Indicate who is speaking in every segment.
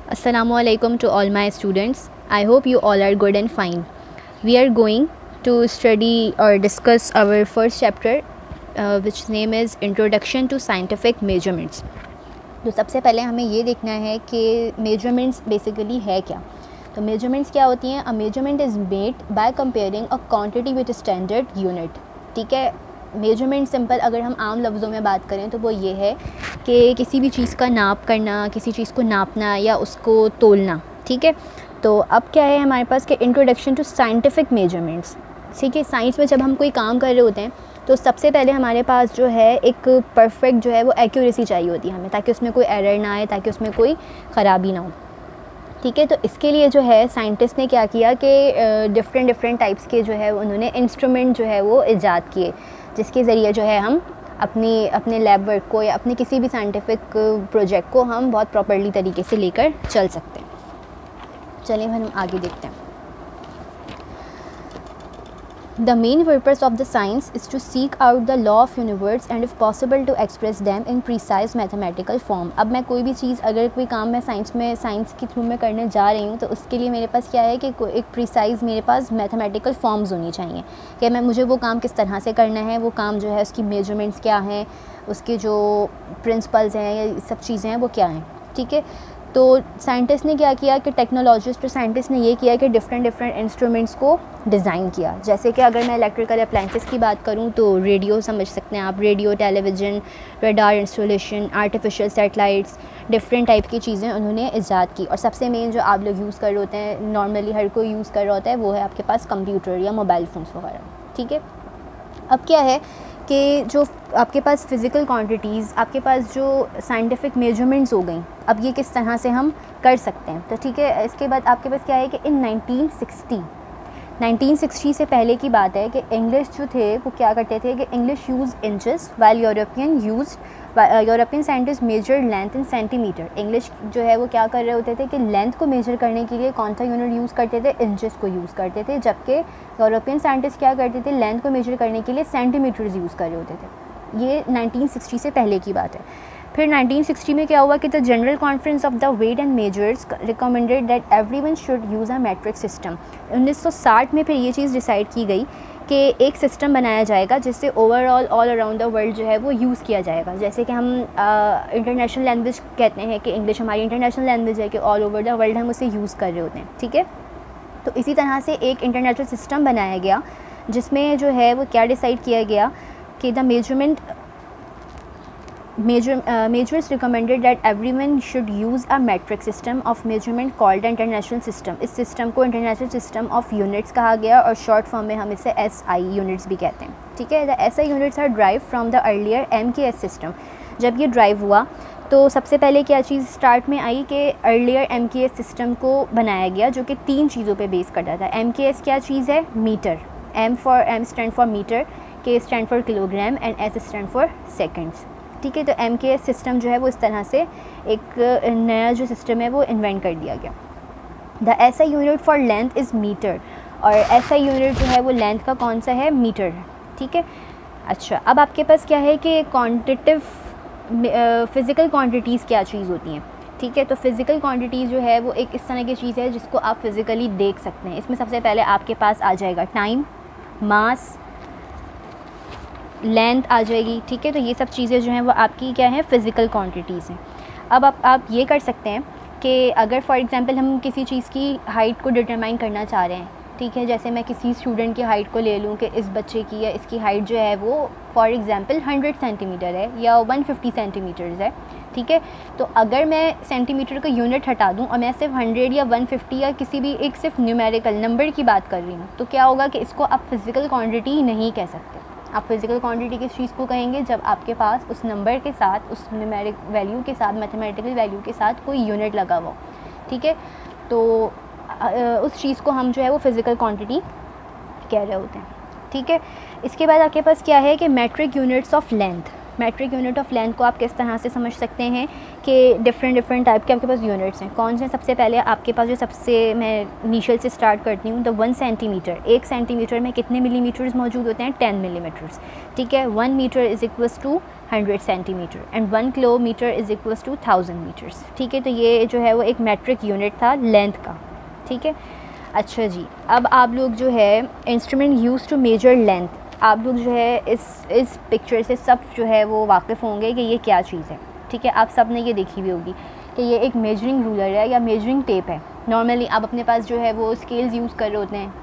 Speaker 1: Assalamualaikum to all my students. I hope you all are good and fine. We are going to study or discuss our first chapter, which name is Introduction to Scientific Measurements. तो सबसे पहले हमें ये देखना है कि measurements basically है क्या. तो मेजरमेंट्स क्या होती हैं. अ measurement is made by comparing a quantity with standard unit. ठीक है. मेजरमेंट सिंपल अगर हम आम लफ्ज़ों में बात करें तो वो ये है कि किसी भी चीज़ का नाप करना, किसी चीज़ को नापना या उसको तोलना. ठीक है. तो अब क्या है हमारे पास कि इंट्रोडक्शन टू साइंटिफिक मेजरमेंट्स. ठीक है. साइंस में जब हम कोई काम कर रहे होते हैं तो सबसे पहले हमारे पास जो है एक परफेक्ट जो है वो एक्यूरेसी चाहिए होती है हमें, ताकि उसमें कोई एरर ना आए, ताकि उसमें कोई ख़राबी ना हो. ठीक है. तो इसके लिए जो है साइंटिस्ट ने क्या किया कि डिफरेंट टाइप्स के जो है उन्होंने इंस्ट्रूमेंट जो है वो ईजाद किए, जिसके ज़रिए जो है हम अपने लैब वर्क को या अपने किसी भी साइंटिफिक प्रोजेक्ट को हम बहुत प्रॉपर्ली तरीके से लेकर चल सकते हैं. चलिए हम आगे देखते हैं. The main purpose of the science is to seek out the law of universe and if possible to express them in precise mathematical form. अब मैं कोई भी चीज़ अगर कोई काम मैं साइंस के थ्रू में करने जा रही हूँ तो उसके लिए मेरे पास क्या है कि एक प्रिसाइज मेरे पास मैथमेटिकल फॉर्म्स होनी चाहिए कि मुझे वो काम किस तरह से करना है, वो काम जो है उसकी मेजरमेंट्स क्या हैं, उसके जो प्रिंसिपल्स हैं या सब चीज़ें हैं वो क्या हैं. ठीक है. तो साइंटिस्ट ने क्या किया कि टेक्नोलॉजिस्ट और साइंटिस्ट ने ये किया कि डिफरेंट इंस्ट्रूमेंट्स को डिज़ाइन किया. जैसे कि अगर मैं इलेक्ट्रिकल अप्लाइंसेस की बात करूँ तो रेडियो समझ सकते हैं आप. Radio, television, radar installation, artificial satellites, different type की चीज़ें उन्होंने ईजाद की. और सबसे मेन जो आप लोग यूज़ कर रहे होते हैं, नॉर्मली हर कोई यूज़ कर रहा होता है, वो है आपके पास कंप्यूटर या मोबाइल फ़ोन्स वगैरह. ठीक है. अब क्या है कि जो आपके पास फ़िज़िकल क्वांटिटीज़, आपके पास जो साइंटिफिक मेजरमेंट्स हो गई, अब ये किस तरह से हम कर सकते हैं. तो ठीक है. इसके बाद आपके पास क्या है कि इन 1960 से पहले की बात है कि इंग्लिश जो थे वो क्या करते थे कि English use inches while European scientist major length in centimetre. English जो है वो क्या कर रहे होते थे कि लेंथ को मेजर करने के लिए कौन सा यूनिट यूज़ करते थे, इंचेस को यूज़ करते थे, जबकि यूरोपियन साइंटिस्ट क्या करते थे, लेंथ को मेजर करने के लिए सेंटीमीटर्स यूज़ कर रहे होते थे. ये 1960 से पहले की बात है. फिर 1960 में क्या हुआ कि the general conference of the weight and measures recommended that everyone should use a metric system. 1960 में फिर ये चीज़ डिसाइड की गई कि एक सिस्टम बनाया जाएगा जिससे overall all around the world जो है वो यूज़ किया जाएगा. जैसे कि हम इंटरनेशनल लैंग्वेज कहते हैं कि इंग्लिश हमारी इंटरनेशनल लैंग्वेज है कि ऑल ओवर द वर्ल्ड हम उसे यूज़ कर रहे होते हैं. ठीक है. तो इसी तरह से एक इंटरनेशनल सिस्टम बनाया गया जिसमें जो है वो क्या डिसाइड किया गया कि the Measures recommended that everyone should use a metric system of measurement called international system. इस सिस्टम को इंटरनेशनल सिस्टम ऑफ यूनिट्स कहा गया और शॉर्ट फॉर्म में हम इसे SI यूनिट्स भी कहते हैं. ठीक है. The SI units are drive from the earlier MKS system. जब ये ड्राइव हुआ तो सबसे पहले क्या चीज़ स्टार्ट में आई कि अर्लियर MKS सिस्टम को बनाया गया जो कि 3 चीज़ों पे बेस करता था. MKS क्या चीज़ है, metre. M stand for metre, K stand for kilogram and S stand for seconds. ठीक है. तो MKS सिस्टम जो है वो इस तरह से एक नया जो सिस्टम है वो इन्वेंट कर दिया गया. The SI unit for length is metre और SI यूनिट जो है वो लेंथ का कौन सा है, मीटर है. ठीक है. अच्छा. अब आपके पास क्या है कि क्वांटिटिव फ़िज़िकल क्वांटिटीज़ क्या चीज़ होती हैं. ठीक है. तो फ़िज़िकल क्वांटिटीज़ जो है वो एक इस तरह की चीज़ है जिसको आप फ़िज़िकली देख सकते हैं. इसमें सबसे पहले आपके पास आ जाएगा टाइम, मास, लेंथ आ जाएगी. ठीक है. तो ये सब चीज़ें जो हैं वो आपकी क्या है, फ़िज़िकल क्वांटिटीज़ हैं. अब आप ये कर सकते हैं कि अगर फॉर एग्ज़ाम्पल हम किसी चीज़ की हाइट को डिटरमाइन करना चाह रहे हैं. ठीक है. जैसे मैं किसी स्टूडेंट की हाइट को ले लूँ कि इस बच्चे की या इसकी हाइट जो है वो फॉर एग्ज़ाम्पल 100 सेंटीमीटर है या 150 सेंटीमीटर्स है. ठीक है. तो अगर मैं सेंटीमीटर का यूनिट हटा दूँ और मैं सिर्फ 100 या 150 या किसी भी एक सिर्फ न्यूमेरिकल नंबर की बात कर रही हूँ तो क्या होगा कि इसको आप फ़िज़िकल क्वांटिटी नहीं कह सकते. आप फ़िज़िकल क्वांटिटी किस चीज़ को कहेंगे, जब आपके पास उस नंबर के साथ, उस न्यूमेरिक वैल्यू के साथ, मैथमेटिकल वैल्यू के साथ कोई यूनिट लगा हुआ. ठीक है. तो उस चीज़ को हम जो है वो फ़िज़िकल क्वांटिटी कह रहे होते हैं. ठीक है. इसके बाद आपके पास क्या है कि metric units of length. Metric unit of length को आप किस तरह से समझ सकते हैं कि डिफरेंट टाइप के आपके पास यूनिट्स हैं। कौन से? सबसे पहले आपके पास जो सबसे मैं इनिशियल से स्टार्ट करती हूँ, द 1 सेंटीमीटर। 1 सेंटीमीटर में कितने मिलीमीटर्स मौजूद होते हैं? 10 मिलीमीटर्स। ठीक है, 1 metre is equals to 100 centimetre and 1 kilometre is equals to 1000 metres. ठीक है, तो ये जो है वो एक मेट्रिक यूनिट था लेंथ का। ठीक है, अच्छा जी, अब आप लोग जो है instrument use to measure length, आप लोग जो है इस पिक्चर से सब जो है वो वाकिफ़ होंगे कि ये क्या चीज़ है। ठीक है, आप सब ने ये देखी हुई होगी कि ये एक मेजरिंग रूलर है या मेजरिंग टेप है। नॉर्मली आप अपने पास जो है वो स्केल्स यूज़ कर रहे होते हैं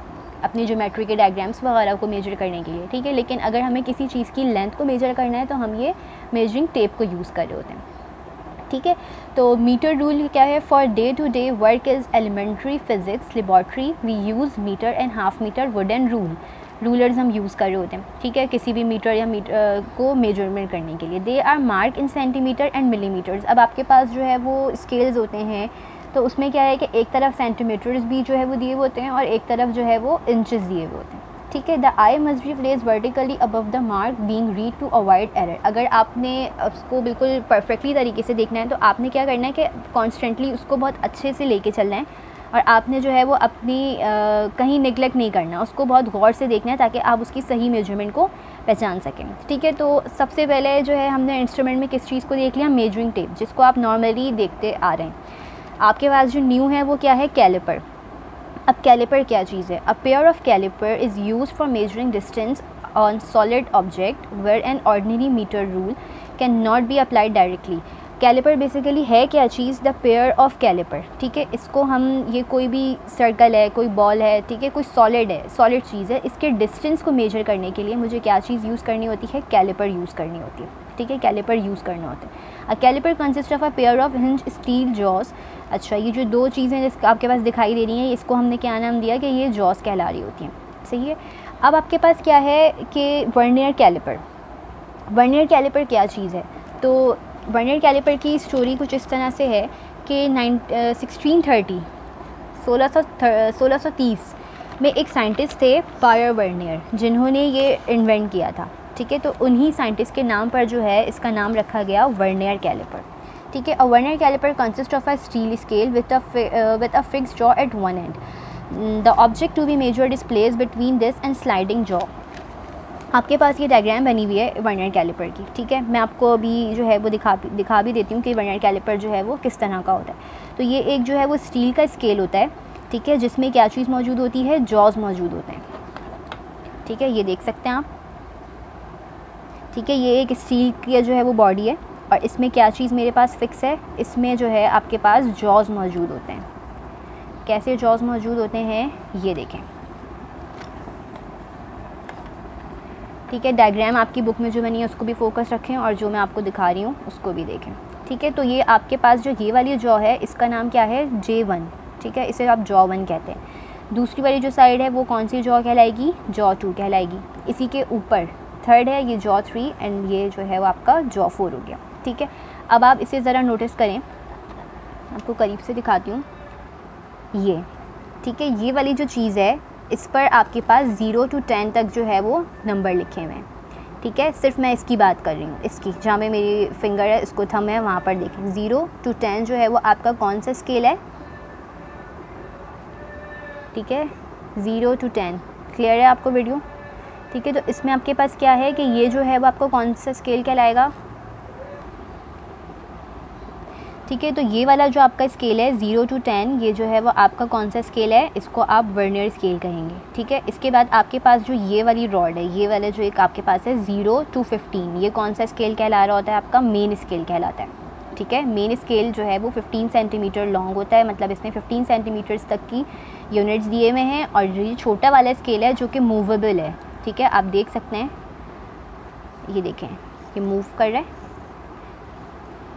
Speaker 1: अपनी ज्योमेट्री के डायग्राम्स वगैरह को मेजर करने के लिए। ठीक है, लेकिन अगर हमें किसी चीज़ की लेंथ को मेजर करना है तो हम ये मेजरिंग टेप को यूज़ कर रहे होते हैं। ठीक है, तो मीटर रूल क्या है? For day to day work is elementary physics laboratory we use metre and half metre wooden rulers हम यूज़ कर रहे होते हैं। ठीक है, किसी भी मीटर या मीटर को मेजरमेंट करने के लिए। They are mark in centimetre and millimetres. अब आपके पास जो है वो स्केल्स होते हैं, तो उसमें क्या है कि एक तरफ सेंटीमीटर्स भी जो है वो दिए हुए होते हैं और एक तरफ जो है वो इंचेस दिए हुए होते हैं। ठीक है, the eye must be place vertically above the mark being read to avoid error. अगर आपने उसको बिल्कुल परफेक्टली तरीके से देखना है तो आपने क्या करना है कि कॉन्स्टेंटली उसको बहुत अच्छे से लेके चलना है और आपने जो है वो अपनी कहीं निगलेक्ट नहीं करना, उसको बहुत गौर से देखना है ताकि आप उसकी सही मेजरमेंट को पहचान सकें। ठीक है, तो सबसे पहले जो है हमने इंस्ट्रूमेंट में किस चीज़ को देख लिया? मेजरिंग टेप, जिसको आप नॉर्मली देखते आ रहे हैं। आपके पास जो न्यू है वो क्या है? कैलिपर। अब कैलिपर क्या चीज़ है? A pair of calliper is used for measuring distance on solid object where an ordinary metre rule can not be applied directly. Calliper basically है क्या चीज़? The pair of calliper. ठीक है, इसको हम ये कोई भी सर्कल है, कोई बॉल है, ठीक है, कोई सॉलिड है, सॉलिड चीज़ है, इसके डिस्टेंस को मेजर करने के लिए मुझे क्या चीज़ यूज़ करनी होती है? कैलिपर यूज़ करनी होती है। ठीक है, कैलिपर यूज़ करना होता है। A calliper consist of a pair of hinge steel jaws. अच्छा, ये जो दो चीज़ें जिसका आपके पास दिखाई दे रही हैं, इसको हमने क्या नाम दिया कि ये जॉस कहला रही होती हैं। सही है, अब आपके पास क्या है कि वर्नियर कैलिपर। वर्नियर कैलिपर क्या चीज़ है? तो वर्नियर कैलिपर की स्टोरी कुछ इस तरह से है कि 1630 में एक साइंटिस्ट थे पायर वर्नियर, जिन्होंने ये इन्वेंट किया था। ठीक है, तो उन्हीं साइंटिस्ट के नाम पर जो है इसका नाम रखा गया वर्नियर कैलिपर। ठीक है, a vernier calliper consist of a steel scale with a fixed jaw at one end. The object to be measured is placed between this and sliding jaw. आपके पास ये डायग्राम बनी हुई है वर्नियर कैलिपर की। ठीक है, मैं आपको अभी जो है वो दिखा भी देती हूँ कि वर्नियर कैलिपर जो है वो किस तरह का होता है। तो ये एक जो है वो स्टील का स्केल होता है। ठीक है, जिसमें क्या चीज़ मौजूद होती है? जॉज मौजूद होते हैं। ठीक है, ये देख सकते हैं आप। ठीक है, ये एक स्टील की जो है वो बॉडी है और इसमें क्या चीज़ मेरे पास फिक्स है? इसमें जो है आपके पास जॉज मौजूद होते हैं। कैसे जॉज मौजूद होते हैं ये देखें। ठीक है, डायग्राम आपकी बुक में जो बनी है उसको भी फोकस रखें और जो मैं आपको दिखा रही हूँ उसको भी देखें। ठीक है, तो ये आपके पास जो ये वाली जॉ है इसका नाम क्या है? J1। ठीक है, इसे आप जॉ 1 कहते हैं। दूसरी वाली जो साइड है वो कौन सी जॉ कहलाएगी? जॉ 2 कहलाएगी। इसी के ऊपर थर्ड है ये जॉ 3 एंड ये जो है वो आपका जॉ 4 हो गया। ठीक है, अब आप इसे ज़रा नोटिस करें, आपको करीब से दिखाती हूँ ये। ठीक है, ये वाली जो चीज़ है इस पर आपके पास 0 to 10 तक जो है वो नंबर लिखे हुए हैं। ठीक है, सिर्फ मैं इसकी बात कर रही हूँ, इसकी जहाँ में मेरी फिंगर है, इसको थंब है, वहाँ पर देखें 0 to 10 जो है वो आपका कौन सा स्केल है? ठीक है, 0 to 10 क्लियर है आपको वीडियो? ठीक है, तो इसमें आपके पास क्या है कि ये जो है वो आपको कौन सा स्केल कहलाएगा? ठीक है, तो ये वाला जो आपका स्केल है 0 to 10, ये जो है वो आपका कौन सा स्केल है? इसको आप वर्नियर स्केल कहेंगे। ठीक है, इसके बाद आपके पास जो ये वाली रॉड है, ये वाला जो एक आपके पास है 0 to 15, ये कौन सा स्केल कहला रहा होता है? आपका मेन स्केल कहलाता है। ठीक है, मेन स्केल जो है वो 15 सेंटीमीटर लॉन्ग होता है, मतलब इसमें 15 सेंटीमीटर्स तक की यूनिट्स दिए हुए हैं। और ये छोटा वाला स्केल है जो कि मूवेबल है। ठीक है, आप देख सकते हैं, ये देखें ये मूव कर रहा है।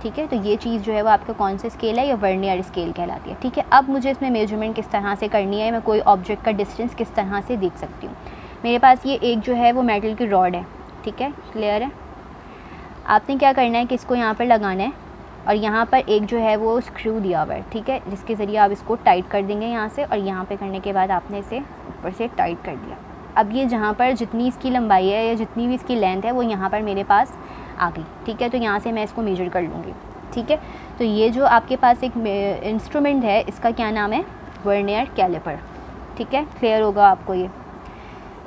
Speaker 1: ठीक है, तो ये चीज़ जो है वो आपका कौन सा स्केल है? ये वर्नियर स्केल कहलाती है। ठीक है, अब मुझे इसमें मेजरमेंट किस तरह से करनी है, मैं कोई ऑब्जेक्ट का डिस्टेंस किस तरह से देख सकती हूँ। मेरे पास ये एक जो है वो मेटल की रॉड है। ठीक है, क्लियर है? आपने क्या करना है कि इसको यहाँ पर लगाना है और यहाँ पर एक जो है वो स्क्रू दिया हुआ है। ठीक है, जिसके ज़रिए आप इसको टाइट कर देंगे यहाँ से, और यहाँ पर करने के बाद आपने इसे ऊपर से टाइट कर दिया। अब ये जहाँ पर जितनी इसकी लंबाई है या जितनी भी इसकी लेंथ है वो यहाँ पर मेरे पास आ गई, ठीक है। तो यहाँ से मैं इसको मेजर कर लूँगी, ठीक है। तो ये जो आपके पास एक इंस्ट्रूमेंट है, इसका क्या नाम है, वर्नियर कैलिपर, ठीक है। क्लियर होगा आपको ये।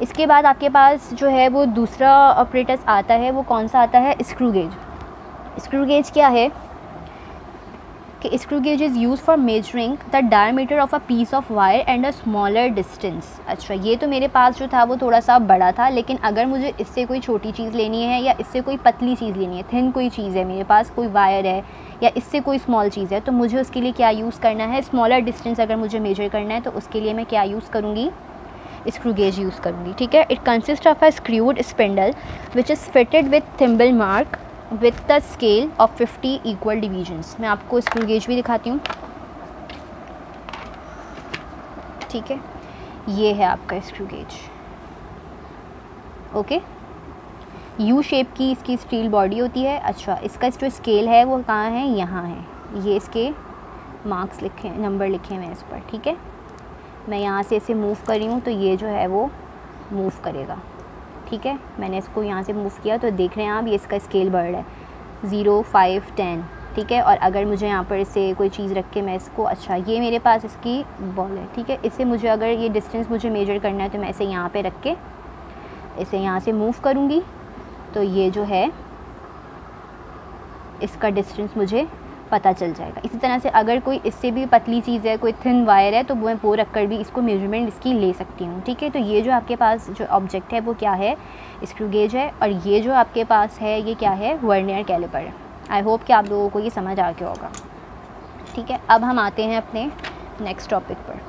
Speaker 1: इसके बाद आपके पास जो है वो दूसरा ऑपरेटस आता है, वो कौन सा आता है, स्क्रू गेज। स्क्रू गेज क्या है कि screw gauge is use for measuring the diameter of a piece of wire and a smaller distance. अच्छा, ये तो मेरे पास जो था वो थोड़ा सा बड़ा था, लेकिन अगर मुझे इससे कोई छोटी चीज़ लेनी है या इससे कोई पतली चीज़ लेनी है, थिन कोई चीज़ है मेरे पास, कोई वायर है या इससे कोई स्मॉल चीज़ है, तो मुझे उसके लिए क्या यूज़ करना है, स्मॉलर डिस्टेंस अगर मुझे मेजर करना है तो उसके लिए मैं क्या यूज़ करूँगी, स्क्रू गेज यूज़ करूँगी, ठीक है। It consist of a screwed spindle which is fitted with thimble mark with the scale of 50 equal divisions. मैं आपको स्क्रू गेज भी दिखाती हूँ, ठीक है। ये है आपका screw gauge, okay. U shape की इसकी स्टील बॉडी होती है। अच्छा, इसका जो स्केल है वो कहाँ है, यहाँ है। ये इसके मार्क्स लिखे, नंबर लिखे हुए हैं इस पर, ठीक है। मैं यहाँ से इसे मूव कर रही हूँ तो ये जो है वो मूव करेगा, ठीक है। मैंने इसको यहाँ से मूव किया तो देख रहे हैं आप, ये इसका स्केल बढ़ रहा है 0, 5, 10, ठीक है। और अगर मुझे यहाँ पर इसे कोई चीज़ रख के मैं इसको, अच्छा ये मेरे पास इसकी बॉल है, ठीक है। इससे मुझे अगर ये डिस्टेंस मुझे मेजर करना है तो मैं इसे यहाँ पे रख के इसे यहाँ से मूव करूँगी तो ये जो है इसका डिस्टेंस मुझे पता चल जाएगा। इसी तरह से अगर कोई इससे भी पतली चीज़ है, कोई थिन वायर है, तो मैं वो रख कर भी इसको मेजरमेंट इसकी ले सकती हूँ, ठीक है। तो ये जो आपके पास जो ऑब्जेक्ट है वो क्या है, स्क्रू गेज है। और ये जो आपके पास है ये क्या है, वर्नियर कैलिपर है। आई होप कि आप लोगों को ये समझ आ गया होगा, ठीक है। अब हम आते हैं अपने नेक्स्ट टॉपिक पर।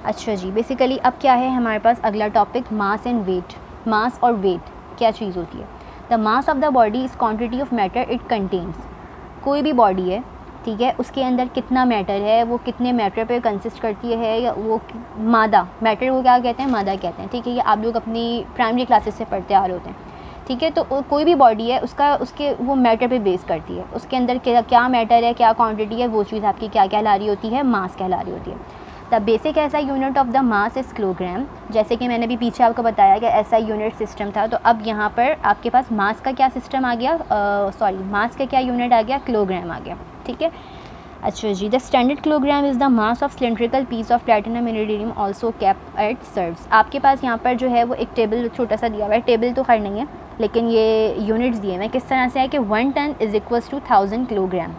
Speaker 1: अच्छा जी, बेसिकली अब क्या है हमारे पास अगला टॉपिक, मास एंड वेट। मास और वेट क्या चीज़ होती है। The mass of the body is quantity of matter it contains. कोई भी बॉडी है, ठीक है, उसके अंदर कितना मैटर है, वो कितने मैटर पे कंसिस्ट करती है, या वो मादा मैटर को क्या कहते हैं, मादा कहते हैं, ठीक है। ये आप लोग अपनी प्राइमरी क्लासेस से पढ़ते आ रहे होते हैं, ठीक है। तो कोई भी बॉडी है उसके वो मैटर पे बेस करती है, उसके अंदर क्या मैटर है, क्या क्वांटिटी है, वो चीज़ आपकी क्या कहला रही होती है, मास कहला रही होती है। The basic SI unit of the mass is kilogram. जैसे कि मैंने भी पीछे आपको बताया कि एसआई यूनिट सिस्टम था, तो अब यहाँ पर आपके पास मास का क्या सिस्टम आ गया, मास का क्या यूनिट आ गया, किलोग्राम आ गया, ठीक है। अच्छा जी, the standard kilogram is the mass of cylindrical piece of platinum iridium also kept at Sevres. आपके पास यहाँ पर जो है वो एक टेबल छोटा सा दिया हुआ है, टेबल तो खैर नहीं है लेकिन ये यूनिट्स दिए हुए हैं। किस तरह से है कि 1 ton is equals to 1000 kilogram.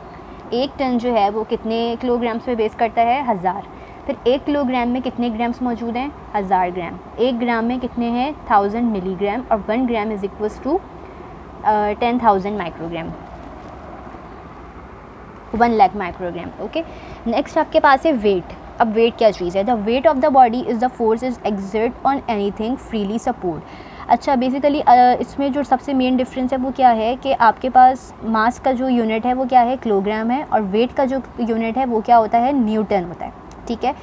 Speaker 1: 1 ton जो है वो कितने किलोग्राम्स पे बेस करता है, 1000। फिर 1 किलोग्राम में कितने ग्राम्स मौजूद हैं, 1000 ग्राम। 1 ग्राम में कितने हैं, 1000 मिलीग्राम। और 1 gram is equals to 10,000 microgram, 1 lakh microgram, okay. Next आपके पास है वेट। अब वेट क्या चीज़ है, the weight of the body is the force is exert on anything freely support. अच्छा, बेसिकली इसमें जो सबसे मेन डिफरेंस है वो क्या है कि आपके पास मास का जो यूनिट है वो क्या है, किलोग्राम है, और वेट का जो यूनिट है वो क्या होता है, न्यूटन होता है, ठीक है।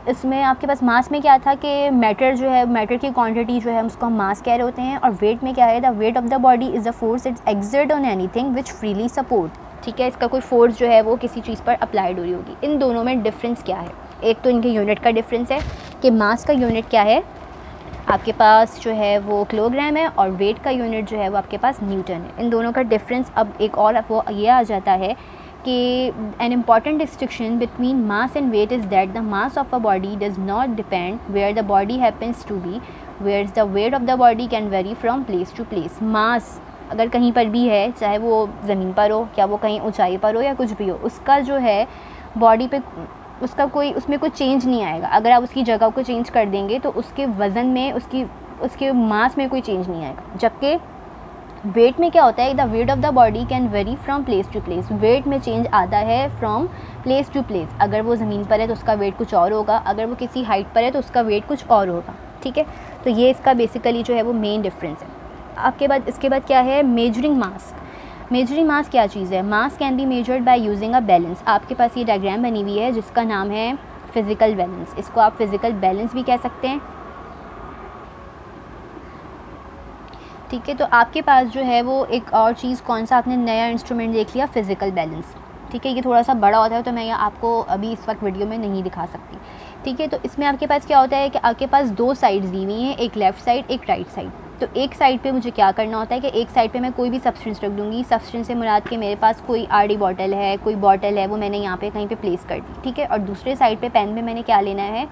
Speaker 1: इसमें आपके पास मास में क्या था कि मैटर जो है, मैटर की क्वांटिटी जो है उसको हम मास कह रहे होते हैं। और वेट में क्या है, the weight of the body is the force it's exert on anything which freely support, ठीक है। इसका कोई फोर्स जो है वो किसी चीज़ पर अप्लाइड हो रही होगी। इन दोनों में डिफरेंस क्या है, एक तो इनके यूनिट का डिफरेंस है कि मास का यूनिट क्या है आपके पास जो है वो किलोग्राम है, और वेट का यूनिट जो है वो आपके पास न्यूटन है। इन दोनों का डिफरेंस अब एक और वो ये आ जाता है कि an important distinction between mass and weight is that the mass of a body does not depend where the body happens to be, where the weight of the body can vary from place to place. Mass अगर कहीं पर भी है, चाहे वो ज़मीन पर हो, क्या वो कहीं ऊंचाई पर हो या कुछ भी हो, उसका जो है बॉडी पे उसका कोई उसमें कोई चेंज नहीं आएगा। अगर आप उसकी जगह को चेंज कर देंगे तो उसके वज़न में, उसके मास में कोई चेंज नहीं आएगा। जबकि वेट में क्या होता है, the weight of the body can vary from place to place. Weight में चेंज आता है फ्रॉम प्लेस टू प्लेस। अगर वो ज़मीन पर है तो उसका वेट कुछ और होगा, अगर वो किसी हाइट पर है तो उसका वेट कुछ और होगा, ठीक है। तो ये इसका बेसिकली जो है वो मेन डिफरेंस है। इसके बाद क्या है, मेजरिंग मास। मेजरिंग मास क्या चीज़ है, मास can be measured by using a balance. आपके पास ये डायग्राम बनी हुई है जिसका नाम है फिज़िकल बैलेंस। इसको आप फिज़िकल बैलेंस भी कह सकते हैं, ठीक है। तो आपके पास जो है वो एक और चीज़, कौन सा आपने नया इंस्ट्रूमेंट देख लिया, फिज़िकल बैलेंस, ठीक है। ये थोड़ा सा बड़ा होता है तो मैं ये आपको अभी इस वक्त वीडियो में नहीं दिखा सकती, ठीक है। तो इसमें आपके पास क्या होता है कि आपके पास 2 साइड्स दी हुई हैं, एक लेफ़्ट साइड एक राइट साइड, तो एक साइड पे मुझे क्या करना होता है कि एक साइड पे मैं कोई भी सब्सटेंस रख दूँगी। सब्सटेंस से मुराद कि मेरे पास कोई आरडी बॉटल है, कोई बॉटल है, वो मैंने यहाँ पे कहीं पे प्लेस कर दी, ठीक है। और दूसरे साइड पे पेन में मैंने क्या लेना है,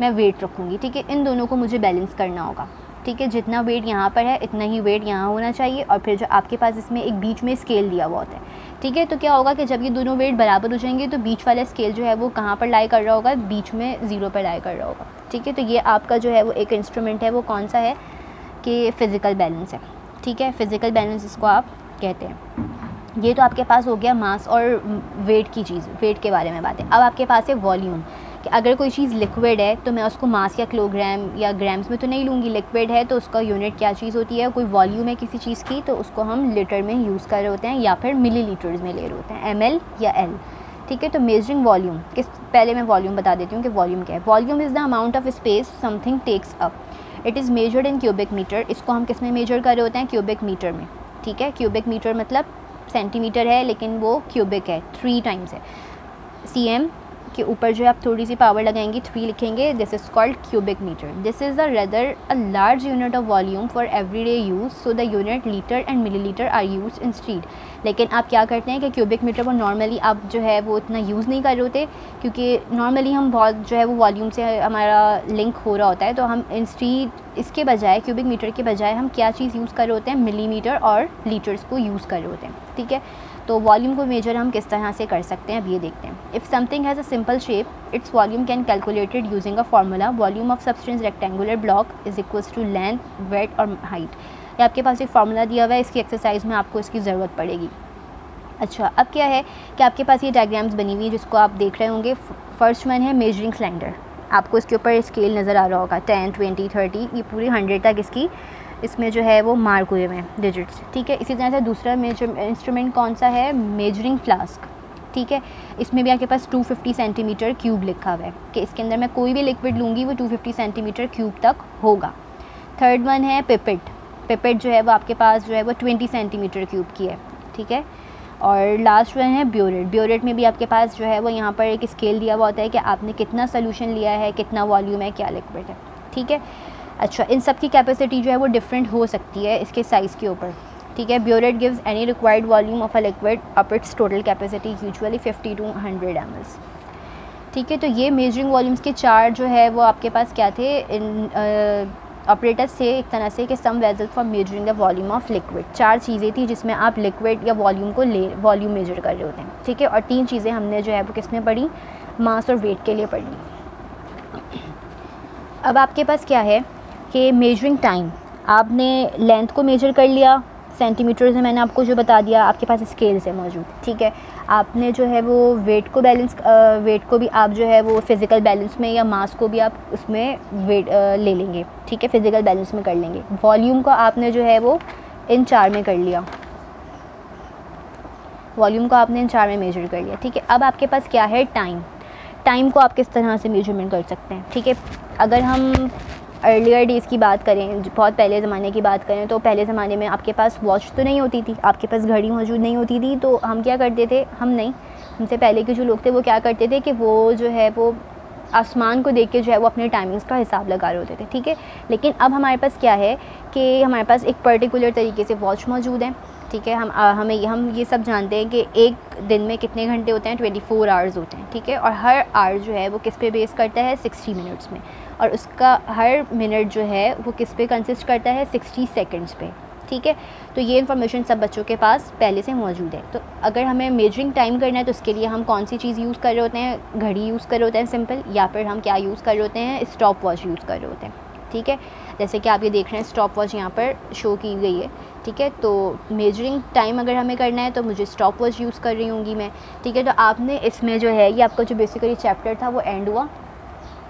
Speaker 1: मैं वेट रखूँगी, ठीक है। इन दोनों को मुझे बैलेंस करना होगा, ठीक है। जितना वेट यहाँ पर है इतना ही वेट यहाँ होना चाहिए। और फिर जो आपके पास इसमें एक बीच में स्केल दिया हुआ होता है, ठीक है। तो क्या होगा कि जब ये दोनों वेट बराबर हो जाएंगे तो बीच वाला स्केल जो है वो कहाँ पर लाई कर रहा होगा, बीच में ज़ीरो पर लाई कर रहा होगा, ठीक है। तो ये आपका जो है वो एक इंस्ट्रूमेंट है, वो कौन सा है कि फ़िज़िकल बैलेंस है, ठीक है। फ़िज़िकल बैलेंस इसको आप कहते हैं। ये तो आपके पास हो गया मास और वेट की चीज़, वेट के बारे में बात है। अब आपके पास है वॉल्यूम, कि अगर कोई चीज़ लिक्विड है तो मैं उसको मास या किलोग्राम या ग्राम्स में तो नहीं लूँगी। लिक्विड है तो उसका यूनिट क्या चीज़ होती है, कोई वॉल्यूम है किसी चीज़ की तो उसको हम लीटर में यूज़ कर रहे होते हैं या फिर मिलीलीटर्स में ले रहे होते हैं, ml या L, ठीक है। तो मेजरिंग वॉल्यूम पहले मैं वॉल्यूम बता देती हूँ कि वॉल्यूम क्या है। Volume is the amount of space something takes up, it is measured in cubic metre. इसको हम किस में मेजर कर रहे होते हैं, क्यूबिक मीटर में, ठीक है। क्यूबिक मीटर मतलब सेंटीमीटर है लेकिन वो क्यूबिक है, 3 टाइम्स है। cm के ऊपर जो है आप थोड़ी सी पावर लगाएंगे, 3 लिखेंगे, this is called cubic metre. This is a rather a large unit of volume for everyday use, so the unit litre and millilitre are use instead. लेकिन आप क्या करते हैं कि क्यूबिक मीटर को नॉर्मली आप जो है वो इतना यूज़ नहीं कर रहे होते, क्योंकि नॉर्मली हम बहुत जो है वो वॉल्यूम से हमारा लिंक हो रहा होता है। तो हम इंस्टीड इसके बजाय, क्यूबिक मीटर के बजाय हम क्या चीज़ यूज़ कर रहे होते हैं, मिलीमीटर और लीटर्स को यूज़ कर रहे होते हैं, ठीक है। तो वॉल्यूम को मेजर हम किस तरह से कर सकते हैं, अब ये देखते हैं। If something has a simple shape, its volume can calculated using a formula, volume of substance rectangular block is equals to length, weight और हाइट। ये आपके पास एक फार्मूला दिया हुआ है, इसकी एक्सरसाइज में आपको इसकी ज़रूरत पड़ेगी। अच्छा, अब क्या है कि आपके पास ये डायग्राम्स बनी हुई है जिसको आप देख रहे होंगे। फर्स्ट वन है मेजरिंग सिलेंडर, आपको इसके ऊपर स्केल नज़र आ रहा होगा, 10, 20, 30, ये पूरी 100 तक इसकी इसमें जो है वो मार्क हुए हुए हैं डिजिट्स, ठीक है। इसी तरह से दूसरा मेजर इंस्ट्रूमेंट कौन सा है, मेजरिंग फ्लास्क, ठीक है। इसमें भी आपके पास 250 सेंटीमीटर क्यूब लिखा हुआ है कि इसके अंदर मैं कोई भी लिक्विड लूँगी वो 250 सेंटीमीटर क्यूब तक होगा। थर्ड वन है पिपेट, पिपेट जो है वो आपके पास जो है वो 20 सेंटीमीटर क्यूब की है, ठीक है। और लास्ट वन है ब्योरेट, ब्योरेट में भी आपके पास जो है वो यहाँ पर एक स्केल दिया हुआ होता है कि आपने कितना सोल्यूशन लिया है, कितना वॉल्यूम है, क्या लिक्विड है, ठीक है। अच्छा, इन सब की कैपेसिटी जो है वो डिफरेंट हो सकती है इसके साइज़ के ऊपर, ठीक है। Burette gives any required volume of a liquid up its total capacity usually 50 to 100 ml, ठीक है। तो ये मेजरिंग वॉल्यूम्स के 4 जो है वो आपके पास क्या थे, इन ऑपरेटर्स थे एक तरह से कि some vessel for measuring the volume of liquid. 4 चीज़ें थी जिसमें आप लिक्विड या वॉल्यूम को वॉल्यूम मेजर कर रहे होते हैं, ठीक है। और 3 चीज़ें हमने जो है वो किस में पढ़ी, मास और वेट के लिए पढ़ी। अब आपके पास क्या है कि मेजरिंग टाइम, आपने लेंथ को मेजर कर लिया सेंटीमीटर से, मैंने आपको जो बता दिया, आपके पास स्केल से मौजूद, ठीक है। आपने जो है वो वेट को बैलेंस, वेट को भी आप जो है वो फिज़िकल बैलेंस में या मास को भी आप उसमें वेट ले लेंगे, ठीक है, फिज़िकल बैलेंस में कर लेंगे। वॉल्यूम को आपने जो है वो इन 4 में कर लिया, वॉल्यूम को आपने इन 4 में मेजर कर लिया, ठीक है। अब आपके पास क्या है, टाइम, टाइम को आप किस तरह से मेजरमेंट कर सकते हैं, ठीक है। अगर हम अर्लियर डेज़ की बात करें, बहुत पहले ज़माने की बात करें, तो पहले ज़माने में आपके पास वॉच तो नहीं होती थी, आपके पास घड़ी मौजूद नहीं होती थी, तो हम क्या करते थे, हम नहीं, हमसे पहले के जो लोग थे वो क्या करते थे कि वो जो है वो आसमान को देख के जो है वो अपने टाइमिंग्स का हिसाब लगा रहे होते थे, ठीक है। लेकिन अब हमारे पास क्या है कि हमारे पास एक पर्टिकुलर तरीके से वॉच मौजूद है, ठीक है। हम ये सब जानते हैं कि एक दिन में कितने घंटे होते हैं, 24 आवर्स होते हैं, ठीक है। और हर आवर जो है वो किस पे बेस करता है, 60 मिनट्स में, और उसका हर मिनट जो है वो किस पे कंसिस्ट करता है, 60 सेकंड्स पे, ठीक है। तो ये इन्फॉर्मेशन सब बच्चों के पास पहले से मौजूद है। तो अगर हमें मेजरिंग टाइम करना है तो उसके लिए हम कौन सी चीज़ यूज़ कर रहे होते हैं, घड़ी यूज़ कर रहे होते हैं सिंपल, या फिर हम क्या यूज़ कर रहे होते हैं, स्टॉप वॉच यूज़ कर रहे होते हैं, ठीक है। जैसे कि आप ये देख रहे हैं स्टॉप वॉच यहाँ पर शो की गई है, ठीक है। तो मेजरिंग टाइम अगर हमें करना है तो मुझे स्टॉप वॉच यूज़ कर रही होंगी मैं, ठीक है। तो आपने इसमें जो है ये आपका जो बेसिकली चैप्टर था वो एंड हुआ,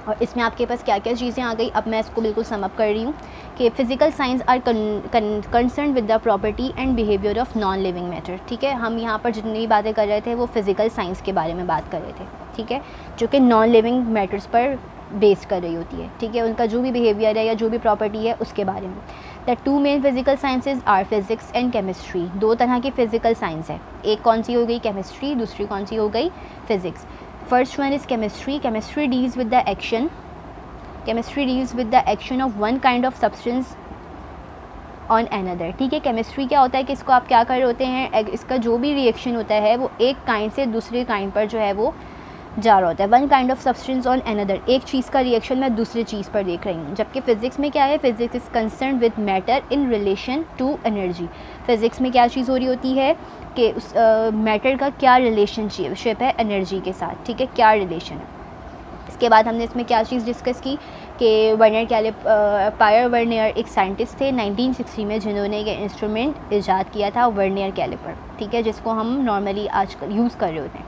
Speaker 1: और इसमें आपके पास क्या क्या चीज़ें आ गई। अब मैं इसको बिल्कुल सम अप कर रही हूँ कि physical science are concern with the property and behaviour of non living matter, ठीक है। हम यहाँ पर जितनी भी बातें कर रहे थे वो फ़िज़िकल साइंस के बारे में बात कर रहे थे, ठीक है, जो कि नॉन लिविंग मैटर्स पर बेस्ड कर रही होती है, ठीक है, उनका जो भी बिहेवियर है या जो भी प्रॉपर्टी है उसके बारे में। The 2 main physical sciences are physics and chemistry. 2 तरह की फ़िज़िकल साइंस है, एक कौन सी हो गई, केमिस्ट्री, दूसरी कौन सी हो गई, physics. First one is chemistry. Chemistry deals with the action of one kind of substance on another. ठीक है, केमिस्ट्री क्या होता है कि इसको आप क्या कर रहे होते हैं, इसका जो भी रिएक्शन होता है वो एक काइंड से दूसरे काइंड पर जो है वो जा रहा होता है। One kind of substance on another, एक चीज़ का रिएक्शन मैं दूसरी चीज़ पर देख रही हूँ। जबकि फिज़िक्स में क्या है, physics is concern with matter in relation to energy. Physics में क्या चीज़ हो रही होती है कि उस मैटर का क्या रिलेशनशिप है एनर्जी के साथ। ठीक है, क्या रिलेशन है। इसके बाद हमने इसमें क्या चीज़ डिस्कस की कि वर्नियर पायर वर्नियर एक साइंटिस्ट थे 1960 में जिन्होंने ये इंस्ट्रूमेंट ईजाद किया था, वर्नियर कैलिपर। ठीक है, जिसको हम नॉर्मली आजकल यूज़ कर रहे होते हैं।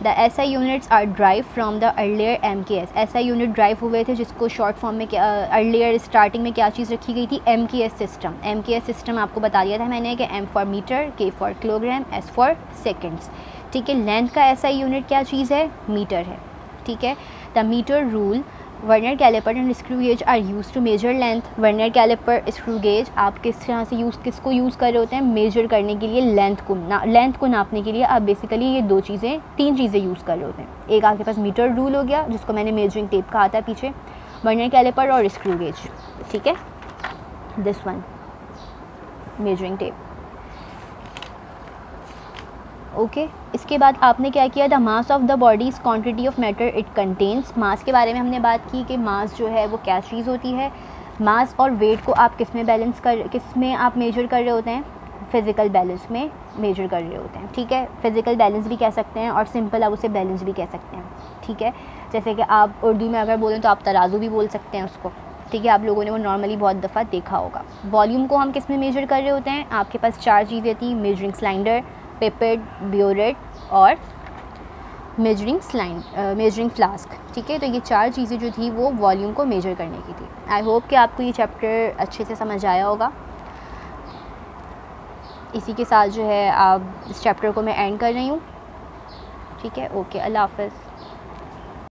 Speaker 1: The SI units are drive from the earlier MKS। SI unit drive हुए थे, जिसको शॉर्ट फॉर्म में क्या अर्लियर स्टार्टिंग में क्या चीज़ रखी गई थी, MKS सिस्टम। MKS सिस्टम आपको बता दिया था मैंने कि M for metre, K for kilogram, S for seconds. ठीक है, लेंथ का SI यूनिट क्या चीज़ है, मीटर है। ठीक है, the metre rule, vernier calliper and screw gauge are use to measure length. Vernier calliper, screw gauge आप किस तरह से किसको यूज़ कर रहे होते हैं, मेजर करने के लिए, लेंथ को नापने के लिए आप बेसिकली ये तीन चीज़ें यूज़ कर रहे होते हैं। एक आपके पास मीटर रूल हो गया, जिसको मैंने मेजरिंग टेप कहा था पीछे, वर्नियर कैलिपर और स्क्रू गेज। ठीक है, this one measuring tape. Okay, इसके बाद आपने क्या किया, the mass of the body is quantity of matter it contains. Mass के बारे में हमने बात की कि मास जो है वो क्या चीज़ होती है। मास और वेट को आप किस में आप मेजर कर रहे होते हैं, फिज़िकल बैलेंस में मेजर कर रहे होते हैं। ठीक है, फिज़िकल बैलेंस भी कह सकते हैं और सिंपल आप उसे बैलेंस भी कह सकते हैं। ठीक है, जैसे कि आप उर्दू में अगर बोलें तो आप तराजू भी बोल सकते हैं उसको। ठीक है, आप लोगों ने वो नॉर्मली बहुत दफ़ा देखा होगा। वॉल्यूम को हम किस में मेजर कर रहे होते हैं, आपके पास चार चीज़ें थी, मेजरिंग सिलेंडर, पिपेट, ब्योरेट और मेजरिंग फ्लास्क। ठीक है, तो ये चार चीज़ें जो थी वो वॉल्यूम को मेजर करने की थी। आई होप कि आपको ये चैप्टर अच्छे से समझ आया होगा। इसी के साथ जो है आप इस चैप्टर को मैं एंड कर रही हूँ। ठीक है, ओके, अल्लाह हाफ़िज़।